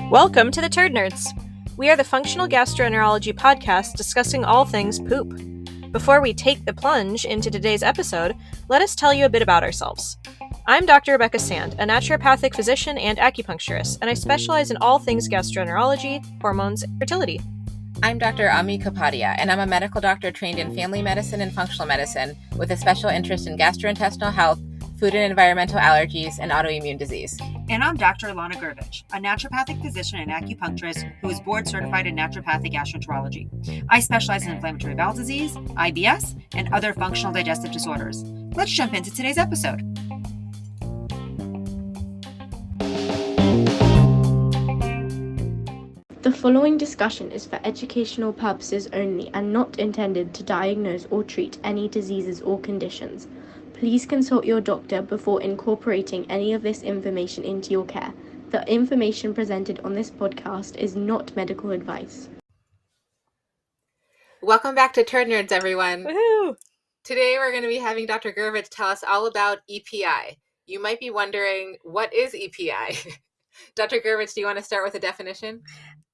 Welcome to the Turd Nerds. We are the functional gastroenterology podcast discussing all things poop. Before we take the plunge into today's episode, let us tell you a bit about ourselves. I'm Dr. Rebecca Sand, a naturopathic physician and acupuncturist, and I specialize in all things gastroenterology, hormones, and fertility. I'm Dr. Ami Kapadia, and I'm a medical doctor trained in family medicine and functional medicine with a special interest in gastrointestinal health, food and environmental allergies, and autoimmune disease. And I'm Dr. Gurevich, a naturopathic physician and acupuncturist who is board certified in naturopathic gastroenterology. I specialize in inflammatory bowel disease, IBS, and other functional digestive disorders. Let's jump into today's episode. The following discussion is for educational purposes only and not intended to diagnose or treat any diseases or conditions. Please consult your doctor before incorporating any of this information into your care. The information presented on this podcast is not medical advice. Welcome back to Turd Nerds, everyone. Woohoo! Today we're going to be having Dr. Gurevich tell us all about EPI. You might be wondering, what is EPI? Dr. Gurevich, do you want to start with a definition?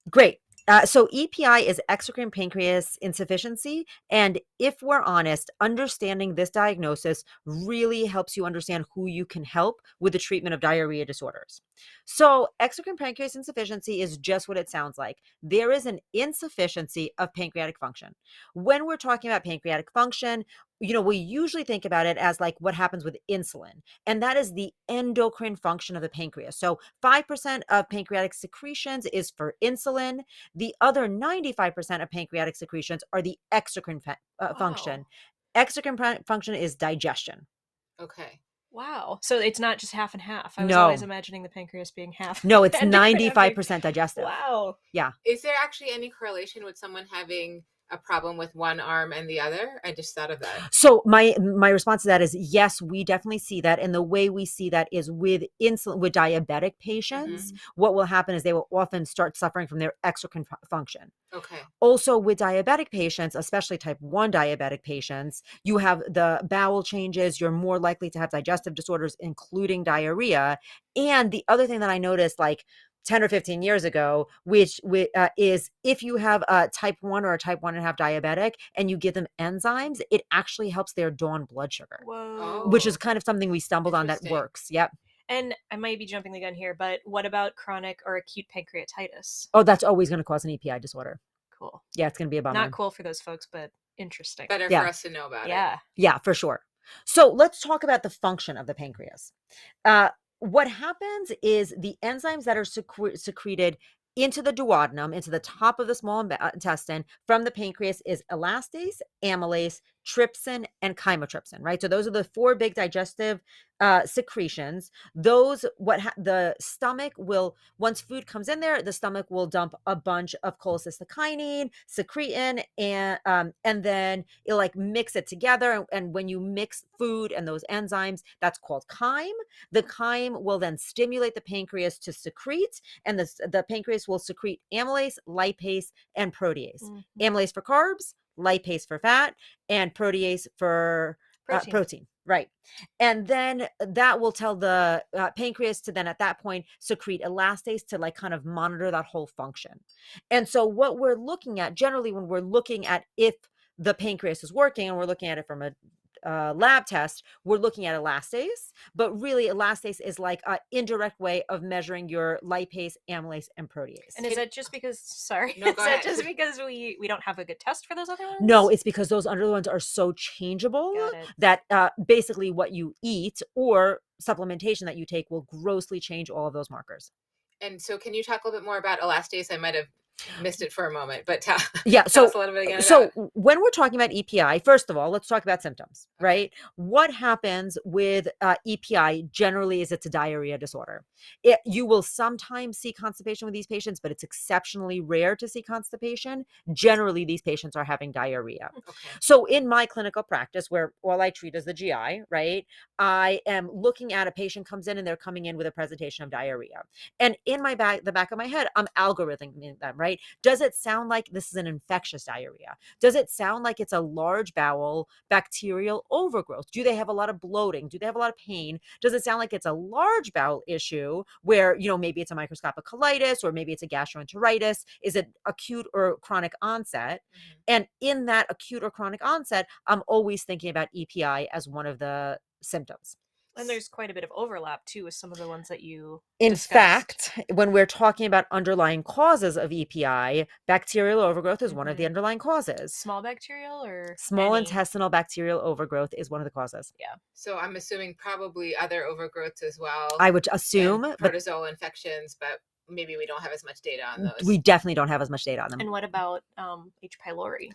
Great. So EPI is exocrine pancreatic insufficiency. And if we're honest, understanding this diagnosis really helps you understand who you can help with the treatment of diarrhea disorders. So exocrine pancreatic insufficiency is just what it sounds like. There is an insufficiency of pancreatic function. When we're talking about pancreatic function, we usually think about it as like what happens with insulin, and that is the endocrine function of the pancreas. So 5% of pancreatic secretions is for insulin. The other 95% of pancreatic secretions are the exocrine function. Exocrine function is digestion. Okay. Wow. So it's not just half and half. I was No. always imagining the pancreas being half. No, it's endocrine. 95% digestive. Wow. Yeah. Is there actually any correlation with someone having a problem with one arm and the other? I just thought of that. So my response to that is yes, we definitely see that. And the way we see that is with insulin, with diabetic patients, what will happen is they will often start suffering from their exocrine function. Okay. Also with diabetic patients, especially type 1 diabetic patients, you have the bowel changes. You're more likely to have digestive disorders, including diarrhea. And the other thing that I noticed, like 10 or 15 years ago, which is if you have a type 1 or a type 1.5 diabetic and you give them enzymes, it actually helps their dawn blood sugar. Whoa. Which is kind of something we stumbled on that works. Yep. And I might be jumping the gun here, but what about chronic or acute pancreatitis? Oh, that's always going to cause an EPI disorder. Cool. Yeah, it's going to be a bummer. Not cool for those folks, but interesting. Better for us to know about it. Yeah, for sure. So let's talk about the function of the pancreas. What happens is the enzymes that are secreted into the duodenum, into the top of the small intestine from the pancreas is elastase, amylase, trypsin, and chymotrypsin, right? So those are the 4 big digestive secretions. Those, the stomach will, once food comes in there, the stomach will dump a bunch of cholecystokinin, secretin, and then it'll like mix it together. And when you mix food and those enzymes, that's called chyme. The chyme will then stimulate the pancreas to secrete, and the pancreas will secrete amylase, lipase, and protease. Amylase for carbs, lipase for fat, and protease for protein. Right. And then that will tell the pancreas to then at that point secrete elastase to like kind of monitor that whole function. And so what we're looking at generally when we're looking at if the pancreas is working and we're looking at it from a lab test, we're looking at elastase, but really elastase is like an indirect way of measuring your lipase, amylase, and protease. And is that just because, sorry, No, is go that ahead. just because we don't have a good test for those other ones? No, it's because those other ones are so changeable that basically what you eat or supplementation that you take will grossly change all of those markers. And so can you talk a little bit more about elastase? I might have missed it for a moment, but tell us a little bit again. So when we're talking about EPI, first of all, let's talk about symptoms, right? What happens with EPI generally is it's a diarrhea disorder. You will sometimes see constipation with these patients, but it's exceptionally rare to see constipation. Generally, these patients are having diarrhea. Okay. So in my clinical practice, where all I treat is the GI, right? I am looking at a patient comes in and they're coming in with a presentation of diarrhea. And in the back of my head, I'm algorithming them, right? right? Does it sound like this is an infectious diarrhea? Does it sound like it's a large bowel bacterial overgrowth? Do they have a lot of bloating? Do they have a lot of pain? Does it sound like it's a large bowel issue where, maybe it's a microscopic colitis or maybe it's a gastroenteritis? Is it acute or chronic onset? And in that acute or chronic onset, I'm always thinking about EPI as one of the symptoms. And there's quite a bit of overlap too with some of the ones that you In discussed. fact, when we're talking about underlying causes of EPI, bacterial overgrowth is one of the underlying causes. Small bacterial or Small any? intestinal bacterial overgrowth is one of the causes. Yeah. So I'm assuming probably other overgrowths as well. I would assume, and protozoal infections, but maybe we don't have as much data on those. We definitely don't have as much data on them. And what about H. pylori?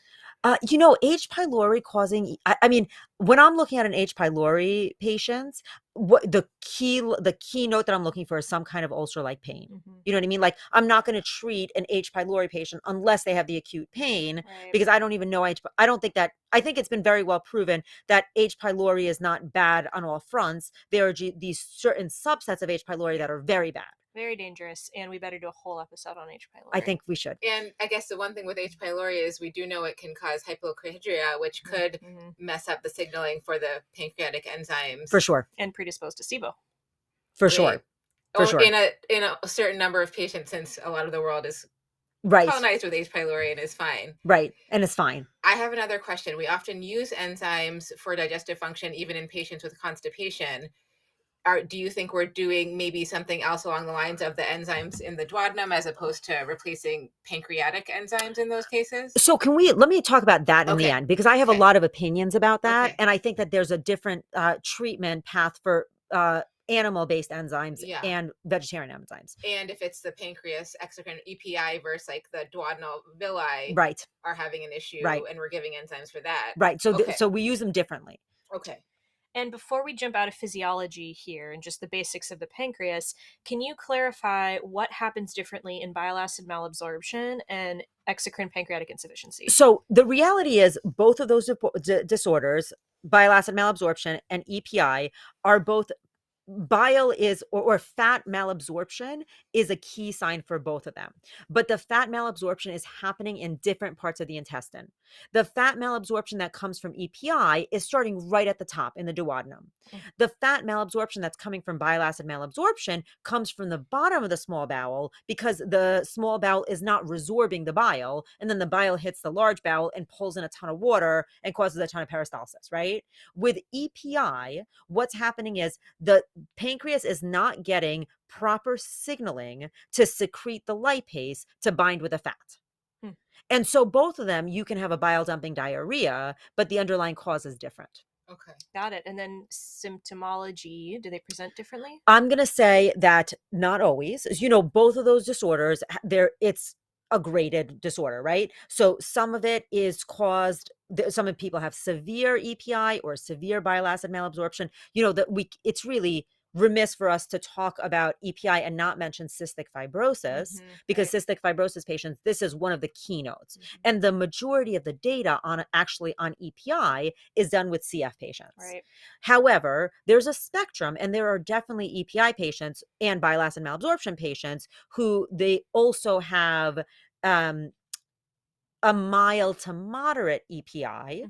H. pylori causing, I mean, when I'm looking at an H. pylori patient, what the key note that I'm looking for is some kind of ulcer-like pain. You know what I mean? Like, I'm not going to treat an H. pylori patient unless they have the acute pain, because I don't even know I think it's been very well proven that H. pylori is not bad on all fronts. There are these certain subsets of H. pylori that are very bad. Very dangerous, and we better do a whole episode on H. pylori. I think we should. And I guess the one thing with H. pylori is we do know it can cause hypochondria, which could mess up the signaling for the pancreatic enzymes. For sure. And predispose to SIBO. For sure. For sure. In a certain number of patients, since a lot of the world is colonized with H. pylori and is fine. Right. And it's fine. I have another question. We often use enzymes for digestive function, even in patients with constipation. Do you think we're doing maybe something else along the lines of the enzymes in the duodenum as opposed to replacing pancreatic enzymes in those cases? So let me talk about that in the end, because I have a lot of opinions about that. Okay. And I think that there's a different treatment path for animal-based enzymes and vegetarian enzymes. And if it's the pancreas, exocrine EPI versus like the duodenal villi are having an issue and we're giving enzymes for that. Right. So, so we use them differently. Okay. And before we jump out of physiology here and just the basics of the pancreas, can you clarify what happens differently in bile acid malabsorption and exocrine pancreatic insufficiency? So the reality is both of those disorders, bile acid malabsorption and EPI, are both bile is or fat malabsorption is a key sign for both of them. But the fat malabsorption is happening in different parts of the intestine. The fat malabsorption that comes from EPI is starting right at the top in the duodenum. The fat malabsorption that's coming from bile acid malabsorption comes from the bottom of the small bowel because the small bowel is not resorbing the bile, and then the bile hits the large bowel and pulls in a ton of water and causes a ton of peristalsis, right? With EPI, what's happening is the pancreas is not getting proper signaling to secrete the lipase to bind with the fat. And so both of them, you can have a bile dumping diarrhea, but the underlying cause is different. Okay. Got it. And then symptomology, do they present differently? I'm going to say that not always. As you know, both of those disorders, it's a graded disorder, right? So some of it is caused, some of people have severe EPI or severe bile acid malabsorption. It's really remiss for us to talk about EPI and not mention cystic fibrosis, because cystic fibrosis patients, this is one of the keynotes. And the majority of the data on EPI is done with CF patients. Right. However, there's a spectrum, and there are definitely EPI patients and bile acid malabsorption patients who they also have a mild to moderate EPI,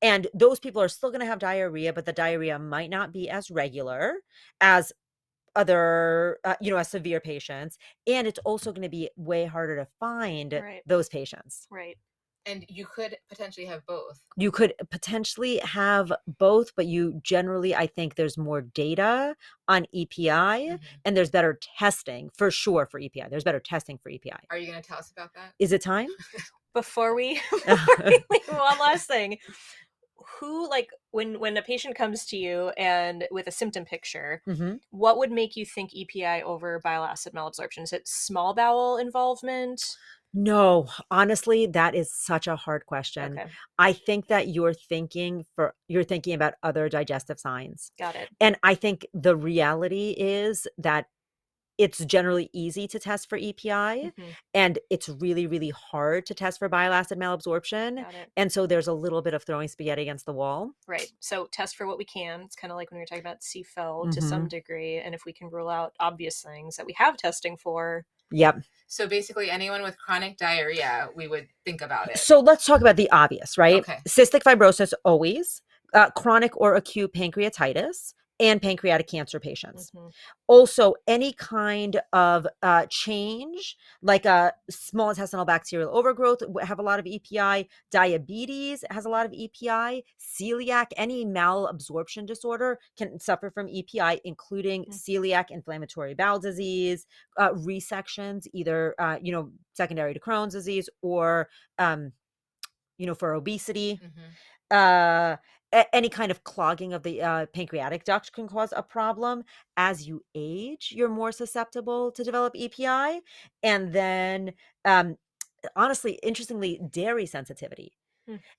and those people are still going to have diarrhea, but the diarrhea might not be as regular as other, as severe patients, and it's also going to be way harder to find those patients. Right. And you could potentially have both. You could potentially have both, but you generally, I think there's more data on EPI and there's better testing for sure for EPI. There's better testing for EPI. Are you going to tell us about that? Is it time? Before we leave, one last thing. Who, like, when a patient comes to you and with a symptom picture, what would make you think EPI over bile acid malabsorption? Is it small bowel involvement? No, honestly, that is such a hard question. Okay. I think that you're thinking about other digestive signs. Got it. And I think the reality is that It's generally easy to test for EPI, and it's really, really hard to test for bile acid malabsorption. Got it. And so there's a little bit of throwing spaghetti against the wall. Right. So test for what we can. It's kind of like when we were talking about CFIL to some degree. And if we can rule out obvious things that we have testing for. Yep. So basically, anyone with chronic diarrhea, we would think about it. So let's talk about the obvious, right? Okay. Cystic fibrosis, always. Chronic or acute pancreatitis, and pancreatic cancer patients. Also, any kind of change, like a small intestinal bacterial overgrowth, have a lot of EPI. Diabetes has a lot of EPI. Celiac, any malabsorption disorder can suffer from EPI, including celiac, inflammatory bowel disease, resections, either secondary to Crohn's disease or for obesity. Any kind of clogging of the pancreatic duct can cause a problem. As you age, you're more susceptible to develop EPI. And then, honestly, interestingly, dairy sensitivity.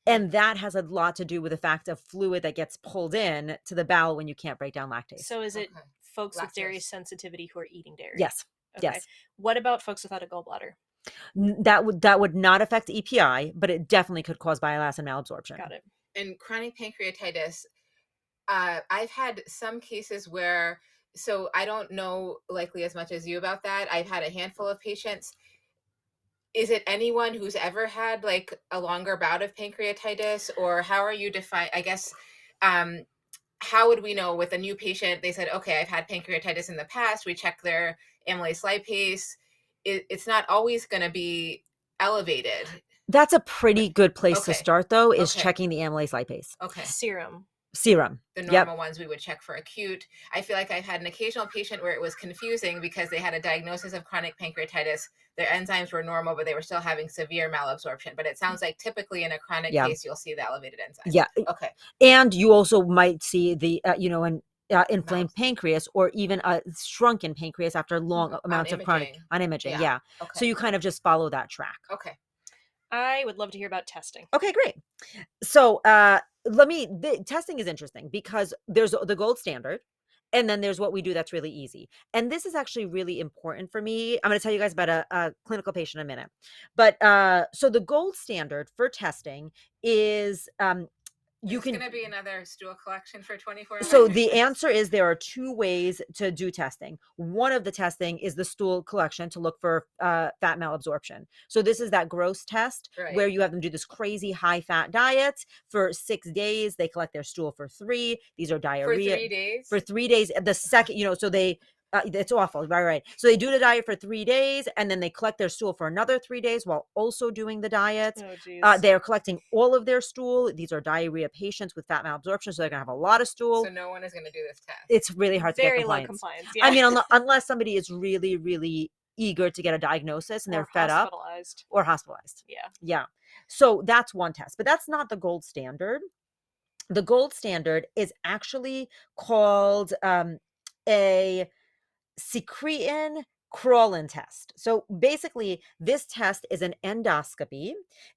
And that has a lot to do with the fact of fluid that gets pulled in to the bowel when you can't break down lactase. So is it folks with dairy sensitivity who are eating dairy? Yes. Okay. Yes. What about folks without a gallbladder? That would not affect EPI, but it definitely could cause bile acid malabsorption. Got it. And chronic pancreatitis, I've had some cases where, so I don't know likely as much as you about that. I've had a handful of patients. Is it anyone who's ever had like a longer bout of pancreatitis, or how are you define? I guess, how would we know with a new patient? They said, okay, I've had pancreatitis in the past. We check their amylase lipase. It's not always going to be elevated. That's a pretty good place to Okay. start, though, is Okay. checking the amylase lipase. Okay. Serum. The normal ones we would check for acute. I feel like I've had an occasional patient where it was confusing because they had a diagnosis of chronic pancreatitis. Their enzymes were normal, but they were still having severe malabsorption. But it sounds like typically in a chronic case, you'll see the elevated enzymes. Yeah. Okay. And you also might see the, an inflamed pancreas or even a shrunken pancreas after long amounts of chronic on imaging. Yeah. Okay. So you kind of just follow that track. Okay. I would love to hear about testing. Okay, great. So testing is interesting because there's the gold standard, and then there's what we do that's really easy. And this is actually really important for me. I'm going to tell you guys about a clinical patient in a minute. But so the gold standard for testing is It's going to be another stool collection for 24 hours. So the answer is there are two ways to do testing. One of the testing is the stool collection to look for fat malabsorption. So this is that gross test where you have them do this crazy high fat diet for 6 days. They collect their stool for 3. These are diarrhea. For 3 days? For 3 days. The second, so they... it's awful, right? So they do the diet for 3 days, and then they collect their stool for another 3 days while also doing the diet. Oh, geez. They're collecting all of their stool. These are diarrhea patients with fat malabsorption, so they're going to have a lot of stool. So no one is going to do this test. It's really hard to get compliance. Very low compliance. Yeah. I mean, unless somebody is really, really eager to get a diagnosis and they're fed up. Or hospitalized. Yeah. Yeah. So that's one test, but that's not the gold standard. The gold standard is actually called a secretin Crawlin test. So basically, this test is an endoscopy,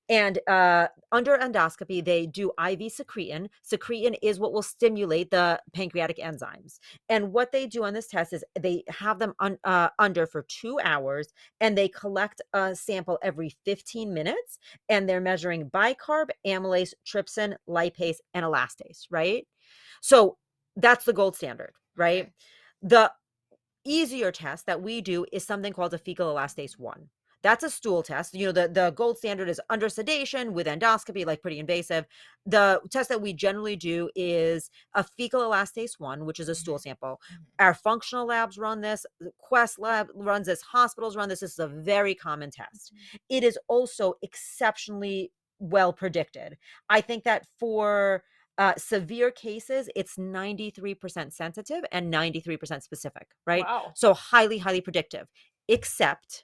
and under endoscopy, they do IV secretin. Secretin is what will stimulate the pancreatic enzymes. And what they do on this test is they have them under for 2 hours, and they collect a sample every 15 minutes, and they're measuring bicarb, amylase, trypsin, lipase, and elastase, right? So that's the gold standard, right? Okay. The easier test that we do is something called a fecal elastase 1. That's a stool test. The gold standard is under sedation with endoscopy, like pretty invasive. The test that we generally do is a fecal elastase 1, which is a stool sample. Our functional labs run this. The Quest lab runs this. Hospitals run this. This is a very common test. It is also exceptionally well predicted. I think that for severe cases, it's 93% sensitive and 93% specific, right? Wow. So highly, highly predictive, except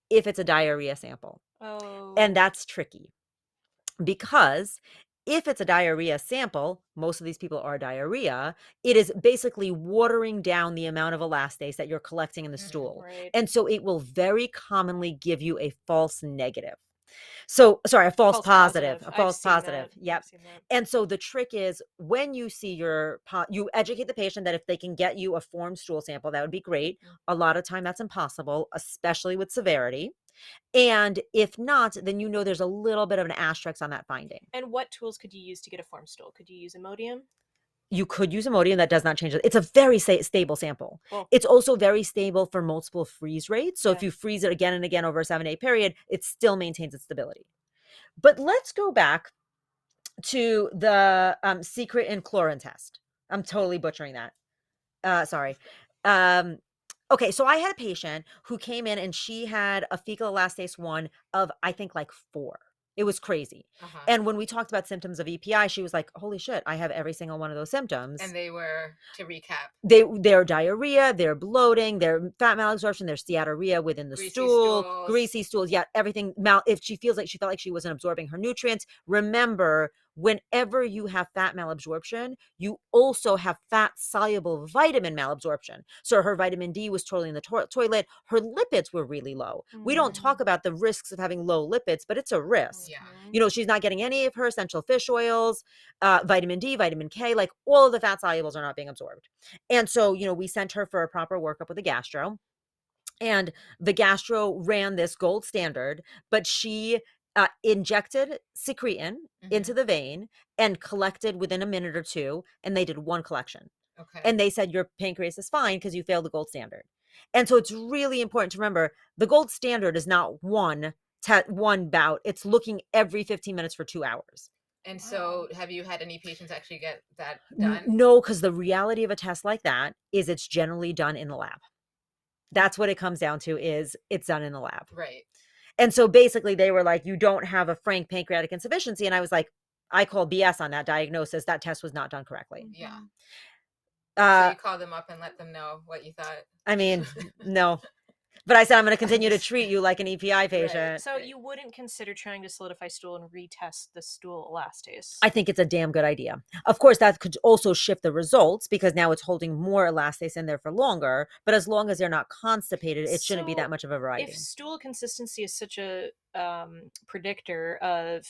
if it's a diarrhea sample. Oh. And that's tricky because if it's a diarrhea sample, most of these people are diarrhea, it is basically watering down the amount of elastase that you're collecting in the stool. Right. And so it will very commonly give you a false negative. So, sorry, a false False positive, positive. a I've false seen positive. that. Yep. I've seen that. And so the trick is when you see you educate the patient that if they can get you a formed stool sample, that would be great. A lot of time that's impossible, especially with severity. And if not, then you know there's a little bit of an asterisk on that finding. And what tools could you use to get a form stool? Could you use Imodium? You could use Imodium. That does not change it. It's a very stable sample. Cool. It's also very stable for multiple freeze rates. So if Yeah. you freeze it again and again over a 7-day period, it still maintains its stability. But let's go back to the secret and chlorine test. I'm totally butchering that. Sorry. Okay, so I had a patient who came in and she had a fecal elastase 1 of, I think, like 4. It was crazy. Uh-huh. And when we talked about symptoms of EPI, she was like, holy shit, I have every single one of those symptoms. And they were, to recap, They're diarrhea, they're bloating, they're fat malabsorption, there's steatorrhea within the greasy stool, stools. greasy stools. Yeah, everything. If she felt like she wasn't absorbing her nutrients, remember, whenever you have fat malabsorption, you also have fat soluble vitamin malabsorption. So her vitamin D was totally in the toilet. Her lipids were really low. We don't talk about the risks of having low lipids, but it's a risk. Yeah. You know, she's not getting any of her essential fish oils, vitamin D, vitamin K, like all of the fat solubles are not being absorbed. And so, you know, we sent her for a proper workup with a gastro, and the gastro ran this gold standard, but she injected secretin into the vein and collected within a minute or two, and they did one collection. Okay. And they said your pancreas is fine because you failed the gold standard. And so it's really important to remember the gold standard is not one bout. It's looking every 15 minutes for 2 hours. And so have you had any patients actually get that done? No, because the reality of a test like that is it's generally done in the lab. That's what it comes down to, is it's done in the lab. Right. And so basically they were like, you don't have a frank pancreatic insufficiency. And I was like, I call BS on that diagnosis. That test was not done correctly. Yeah. So you called them up and let them know what you thought. I mean, no. But I said, I'm going to continue to treat you like an EPI patient. Right. So you wouldn't consider trying to solidify stool and retest the stool elastase? I think it's a damn good idea. Of course, that could also shift the results because now it's holding more elastase in there for longer. But as long as they're not constipated, it shouldn't be that much of a variety. If stool consistency is such a predictor of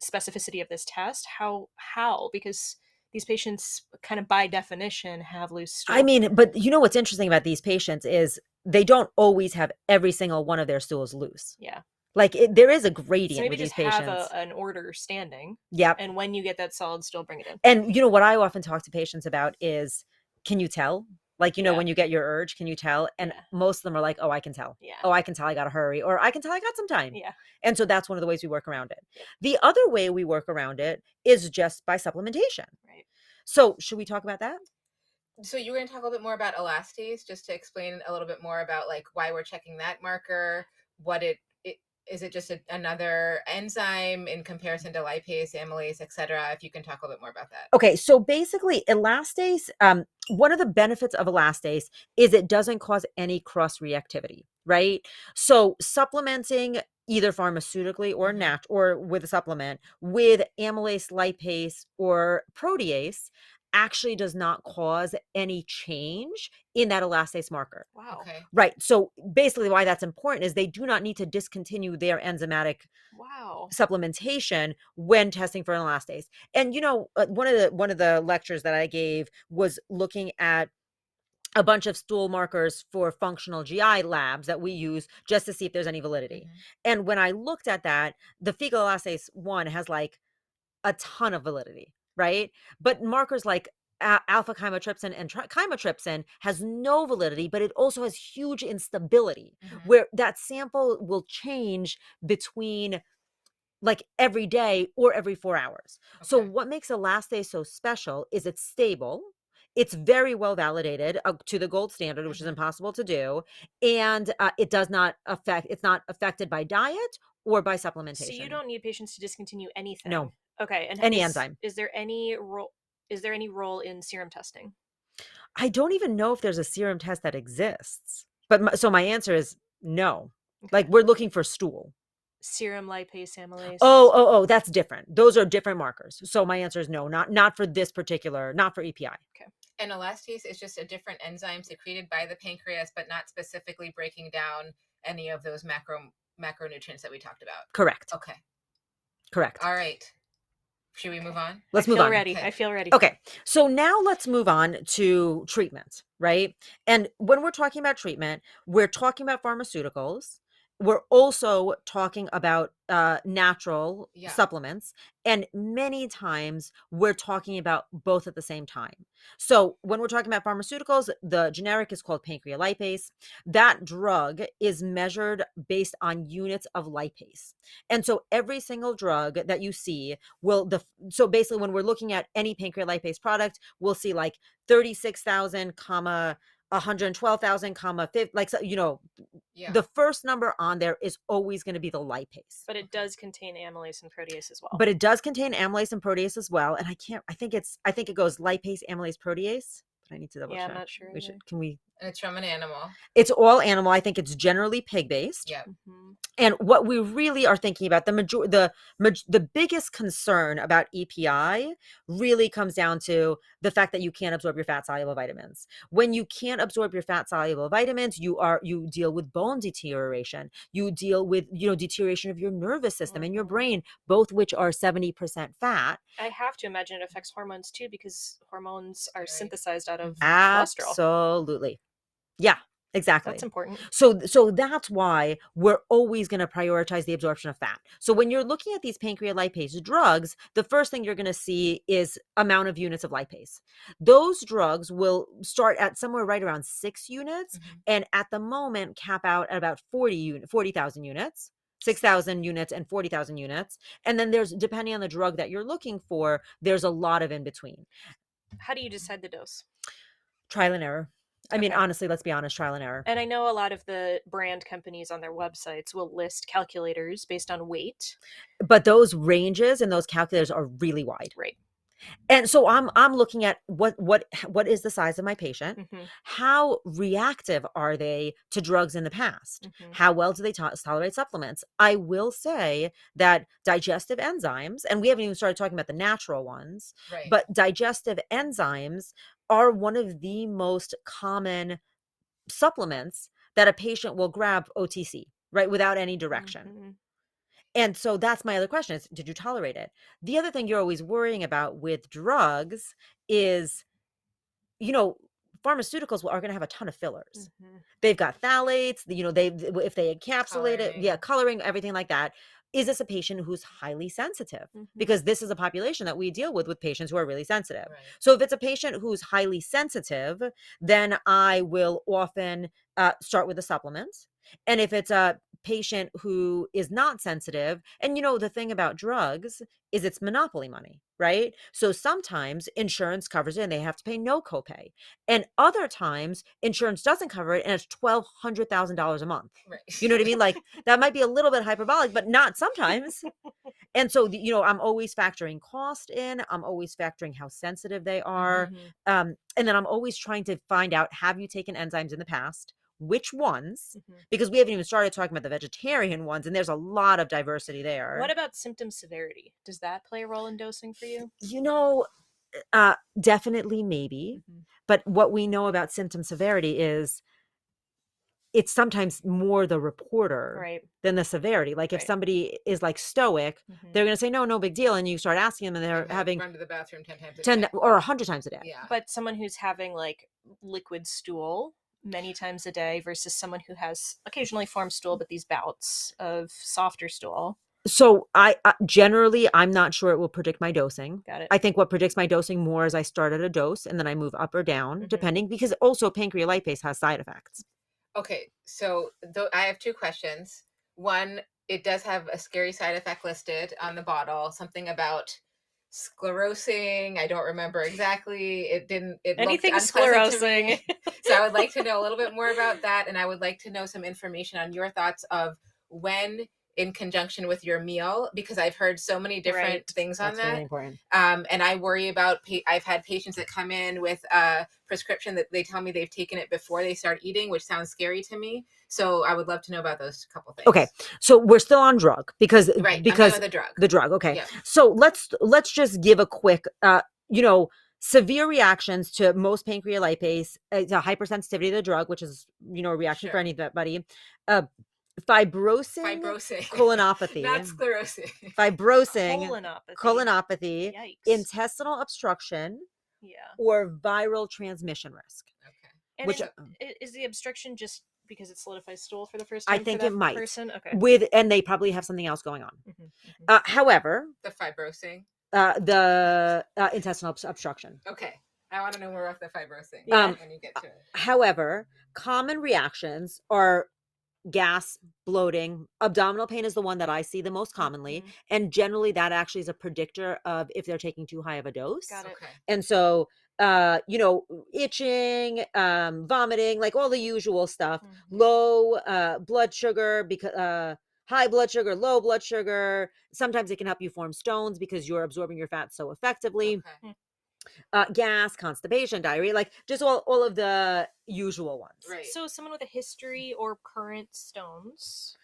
specificity of this test, how? Because these patients kind of by definition have loose stool. I mean, but you know what's interesting about these patients is they don't always have every single one of their stools loose. Yeah. Like there is a gradient so maybe with these just patients. have an order standing. Yep. And when you get that solid stool, bring it in. And you know what I often talk to patients about is, can you tell? Like, you know, Yeah. when you get your urge, can you tell? And Yeah. most of them are like, oh, I can tell. Yeah. Oh, I can tell I got to hurry. Or I can tell I got some time. Yeah. And so that's one of the ways we work around it. The other way we work around it is just by supplementation. Right. So should we talk about that? So you were going to talk a little bit more about elastase, just to explain a little bit more about like why we're checking that marker, what it is, it just another enzyme in comparison to lipase, amylase, etc. If you can talk a little bit more about that. Okay, so basically elastase, one of the benefits of elastase is it doesn't cause any cross reactivity, right? So supplementing either pharmaceutically or or with a supplement with amylase, lipase, or protease actually does not cause any change in that elastase marker. Wow. Okay. Right. So basically why that's important is they do not need to discontinue their enzymatic supplementation when testing for an elastase. And you know, one of the lectures that I gave was looking at a bunch of stool markers for functional GI labs that we use just to see if there's any validity. And when I looked at that, the fecal elastase 1 has like a ton of validity, right? But markers like alpha chymotrypsin and chymotrypsin has no validity, but it also has huge instability where that sample will change between like every day or every 4 hours. So what makes elastase so special is it's stable. It's very well validated to the gold standard, which is impossible to do. And it does not it's not affected by diet or by supplementation. So you don't need patients to discontinue anything? No. Okay. And any enzyme. Is there any role in serum testing? I don't even know if there's a serum test that exists. But so my answer is no. Okay. Like we're looking for stool. Serum lipase, amylase. Oh, that's different. Those are different markers. So my answer is no, not for this particular, not for EPI. Okay. And elastase is just a different enzyme secreted by the pancreas, but not specifically breaking down any of those macronutrients that we talked about. Correct. Okay. Correct. All right. Should we move on? Let's move on. Ready. Okay. I feel ready. Okay. So now let's move on to treatment, right? And when we're talking about treatment, we're talking about pharmaceuticals. We're also talking about natural Yeah. supplements. And many times we're talking about both at the same time. So when we're talking about pharmaceuticals, the generic is called pancreolipase. That drug is measured based on units of lipase. And so every single drug that you see so basically when we're looking at any pancreolipase product, we'll see like 36,000, 112,000, 50, like, so, Yeah. the first number on there is always going to be the lipase. But it does contain amylase and protease as well. But it does contain amylase and protease as well. And I think it goes lipase, amylase, protease. But I need to double check. I'm not sure. And it's from an animal. It's all animal. I think it's generally pig based. Yeah. Mm-hmm. And what we really are thinking about, the biggest concern about EPI really comes down to the fact that you can't absorb your fat soluble vitamins. When you can't absorb your fat soluble vitamins, you deal with bone deterioration. You deal with, deterioration of your nervous system and your brain, both which are 70% fat. I have to imagine it affects hormones too, because hormones are synthesized out of cholesterol. Absolutely. Yeah. Exactly. That's important. So that's why we're always going to prioritize the absorption of fat. So when you're looking at these pancreolipase drugs, the first thing you're going to see is amount of units of lipase. Those drugs will start at somewhere right around 6 units, and at the moment cap out at about 40,000 units. 6,000 units and 40,000 units. And then there's, depending on the drug that you're looking for, there's a lot of in between. How do you decide the dose? Trial and error. I mean, honestly, let's be honest, trial and error. And I know a lot of the brand companies on their websites will list calculators based on weight. But those ranges and those calculators are really wide. Right. And so I'm looking at what is the size of my patient? Mm-hmm. How reactive are they to drugs in the past? Mm-hmm. How well do they tolerate supplements? I will say that digestive enzymes, and we haven't even started talking about the natural ones, Right. but digestive enzymes are one of the most common supplements that a patient will grab OTC, right, without any direction. Mm-hmm. And so that's my other question is, did you tolerate it? The other thing you're always worrying about with drugs is, pharmaceuticals are going to have a ton of fillers. Mm-hmm. They've got phthalates, if they encapsulate it, coloring, everything like that. Is this a patient who's highly sensitive? Mm-hmm. Because this is a population that we deal with patients who are really sensitive. Right. So if it's a patient who's highly sensitive, then I will often start with a supplement. And if it's a patient who is not sensitive, and the thing about drugs is it's monopoly money, right? So sometimes insurance covers it and they have to pay no copay. And other times insurance doesn't cover it and it's $1,200,000 a month. Right. You know what I mean? Like that might be a little bit hyperbolic, but not sometimes. And so, I'm always factoring cost in. I'm always factoring how sensitive they are. Mm-hmm. And then I'm always trying to find out, have you taken enzymes in the past? Which ones? Mm-hmm. Because we haven't even started talking about the vegetarian ones, and there's a lot of diversity there. What about symptom severity? Does that play a role in dosing for you? Definitely maybe. Mm-hmm. But what we know about symptom severity is it's sometimes more the reporter than the severity. Like if somebody is like stoic, they're going to say, no big deal. And you start asking them and they're having run to the bathroom 10 times a day. or 100 times a day. Yeah. But someone who's having like liquid stool many times a day versus someone who has occasionally formed stool, but these bouts of softer stool. So I generally, I'm not sure it will predict my dosing. Got it. I think what predicts my dosing more is I start at a dose and then I move up or down, depending, because also pancreolipase has side effects. Okay, so I have 2 questions. One, it does have a scary side effect listed on the bottle, something about sclerosing. I don't remember exactly. It anything looked unpleasant to me. sclerosing. So I would like to know a little bit more about that, and I would like to know some information on your thoughts of when in conjunction with your meal, because I've heard so many different things on That's that. really important. And I worry about, I've had patients that come in with a prescription that they tell me they've taken it before they start eating, which sounds scary to me. So I would love to know about those couple things. Okay. So we're still on drug because I'm done with the drug. Okay. Yeah. So let's just give a quick, severe reactions to most pancreolipase, a hypersensitivity to the drug, which is, a reaction for anybody. fibrosing Fibrosing. colonopathy. Not sclerosing. Fibrosing Colonopathy. colonopathy, Yikes. intestinal obstruction, Yeah. or viral transmission risk. Okay. And Which is the obstruction just because it solidifies stool for the first time I think for that it might. person? Okay. And they probably have something else going on. Mm-hmm. However, The fibrosing. The intestinal obstruction. Okay. I want to know more about the fibrosing when you get to it. However, common reactions are gas, bloating, abdominal pain is the one that I see the most commonly. And generally that actually is a predictor of if they're taking too high of a dose. Got it. Okay. And so, itching, vomiting, like all the usual stuff, low blood sugar, because high blood sugar, low blood sugar. Sometimes it can help you form stones because you're absorbing your fat so effectively. Okay. Gas, constipation, diarrhea, like just all of the usual ones. Right. So someone with a history or current stones.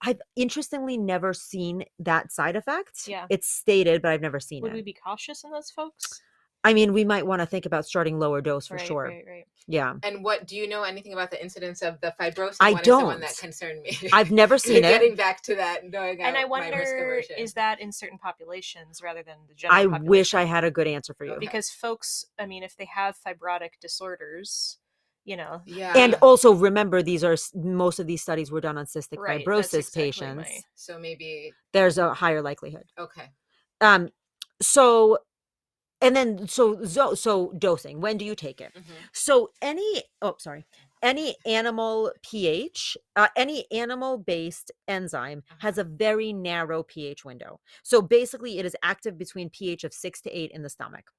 I've interestingly never seen that side effect. Yeah. It's stated, but I've never seen Would it. we be cautious in those folks? I mean, we might want to think about starting lower dose for sure. Right. Yeah. And do you know anything about the incidence of the fibrosing I one? Is the one don't. that concerned me. I've never seen it. Getting back to that, knowing And I my risk wonder, aversion. is that in certain populations rather than the general I population? wish I had a good answer for you. Okay. Because folks, I mean, if they have fibrotic disorders, Yeah. And also remember, most of these studies were done on cystic Right, that's fibrosis exactly patients. So maybe There's a higher likelihood. okay. So dosing, when do you take it? So any animal pH, any animal-based enzyme has a very narrow pH window. So basically it is active between pH of 6 to 8 in the stomach.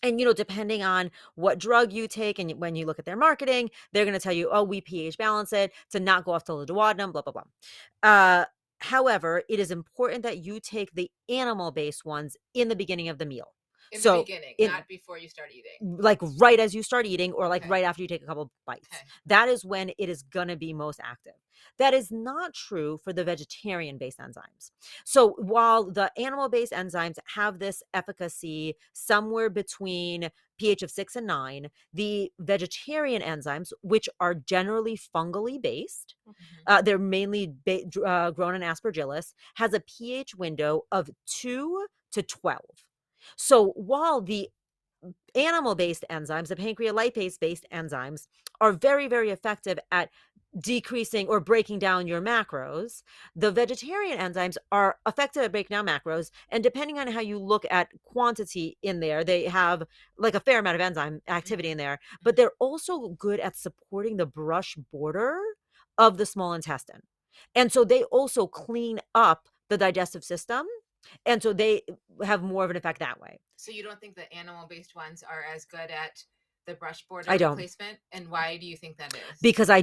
And, depending on what drug you take and when you look at their marketing, they're going to tell you, oh, we pH balance it to not go off to the duodenum, blah, blah, blah. However, it is important that you take the animal-based ones in the beginning of the meal. In the beginning, not before you start eating. Like right as you start eating or like Okay. right after you take a couple bites. Okay. That is when it is going to be most active. That is not true for the vegetarian-based enzymes. So while the animal-based enzymes have this efficacy somewhere between pH of 6 and 9, the vegetarian enzymes, which are generally fungally based, they're mainly grown in Aspergillus, has a pH window of 2 to 12. So while the animal-based enzymes, the pancreolipase-based enzymes, are very, very effective at decreasing or breaking down your macros, the vegetarian enzymes are effective at breaking down macros. And depending on how you look at quantity in there, they have like a fair amount of enzyme activity in there, but they're also good at supporting the brush border of the small intestine. And so they also clean up the digestive system. And so they have more of an effect that way. So you don't think the animal-based ones are as good at the brush border I don't. replacement? And why do you think that is? Because I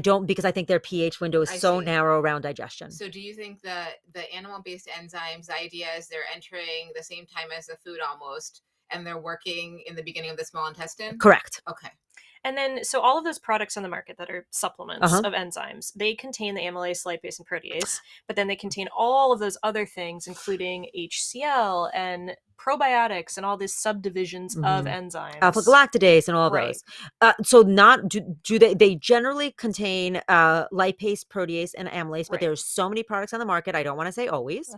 think their pH window is so narrow around digestion. So do you think that the animal-based enzymes, the idea is they're entering the same time as the food almost, and they're working in the beginning of the small intestine? Correct. Okay. And then, so all of those products on the market that are supplements of enzymes, they contain the amylase, lipase, and protease, but then they contain all of those other things, including HCl and probiotics and all these subdivisions of enzymes. Alpha galactidase and all those. So they generally contain lipase, protease, and amylase, but there's so many products on the market. I don't want to say always.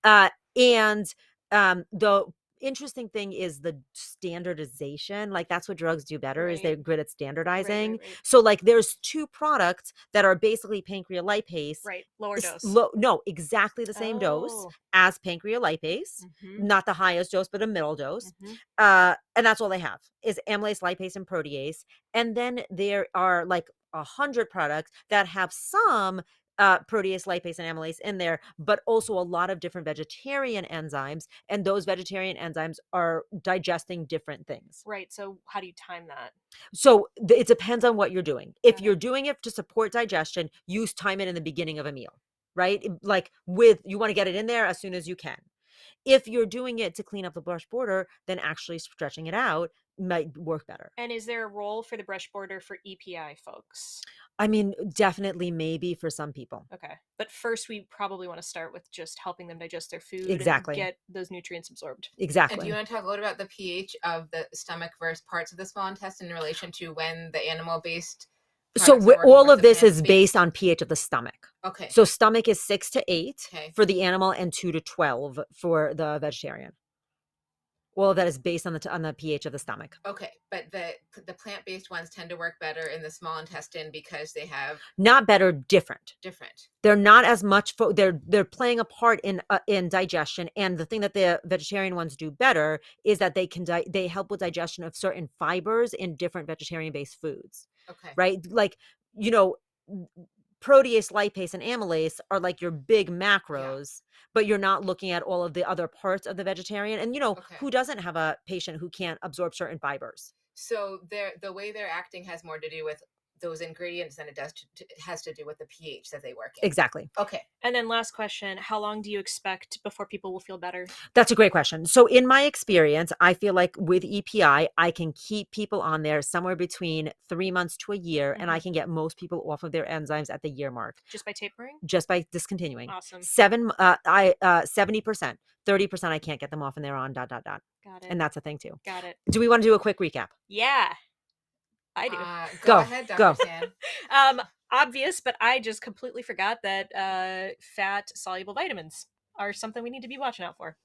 And the interesting thing is the standardization. Like that's what drugs do better is they're good at standardizing. Right. So like there's 2 products that are basically pancreolipase. Right. Lower dose. No, exactly the same dose as pancreolipase. Not the highest dose, but a middle dose. And that's all they have is amylase, lipase, and protease. And then there are like 100 products that have some protease, lipase, and amylase in there, but also a lot of different vegetarian enzymes. And those vegetarian enzymes are digesting different things. Right. So how do you time that? So it depends on what you're doing. If you're doing it to support digestion, you time it in the beginning of a meal, right? Like you want to get it in there as soon as you can. If you're doing it to clean up the brush border, then actually stretching it out might work better. And is there a role for the brush border for EPI folks? I mean, definitely maybe for some people. Okay. But first, we probably want to start with just helping them digest their food and get those nutrients absorbed. Exactly. And do you want to talk a little about the pH of the stomach versus parts of the small intestine in relation to when the animal-based So products are working all with of the this is plant-based? based on pH of the stomach. Okay. So stomach is 6 to 8 Okay. for the animal and 2 to 12 for the vegetarian. All of that is based on the pH of the stomach. Okay, but the plant-based ones tend to work better in the small intestine because they have Not better, different. different. They're not as much. They're playing a part in digestion. And the thing that the vegetarian ones do better is that they help with digestion of certain fibers in different vegetarian-based foods. Okay. Right? Like, you know, protease, lipase, and amylase are like your big macros, but you're not looking at all of the other parts of the vegetarian. And Okay. who doesn't have a patient who can't absorb certain fibers? So the way they're acting has more to do with those ingredients than it does has to do with the pH that they work in. Exactly. Okay. And then last question, how long do you expect before people will feel better? That's a great question. So in my experience, I feel like with EPI, I can keep people on there somewhere between 3 months to a year, and I can get most people off of their enzymes at the year mark. Just by tapering? Just by discontinuing. Awesome. 70%, 30% I can't get them off, and they're on ... Got it. And that's a thing too. Got it. Do we want to do a quick recap? Yeah, I do. Go ahead, Dr. San. Obvious, but I just completely forgot that fat soluble vitamins are something we need to be watching out for.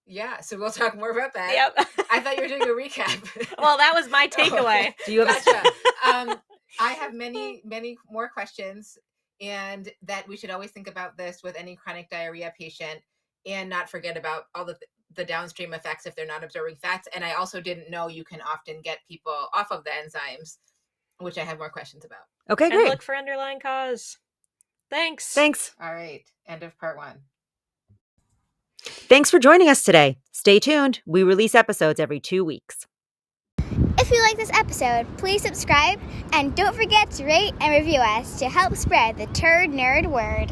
Yeah, so we'll talk more about that. Yep. I thought you were doing a recap. Well, that was my takeaway. Do you have Gotcha. I have many more questions, and that we should always think about this with any chronic diarrhea patient and not forget about all the downstream effects if they're not absorbing fats. And I also didn't know you can often get people off of the enzymes, which I have more questions about. Okay, And great. look for underlying cause. Thanks. All right. End of part 1. Thanks for joining us today. Stay tuned. We release episodes every 2 weeks. If you like this episode, please subscribe and don't forget to rate and review us to help spread the Turd Nerd word.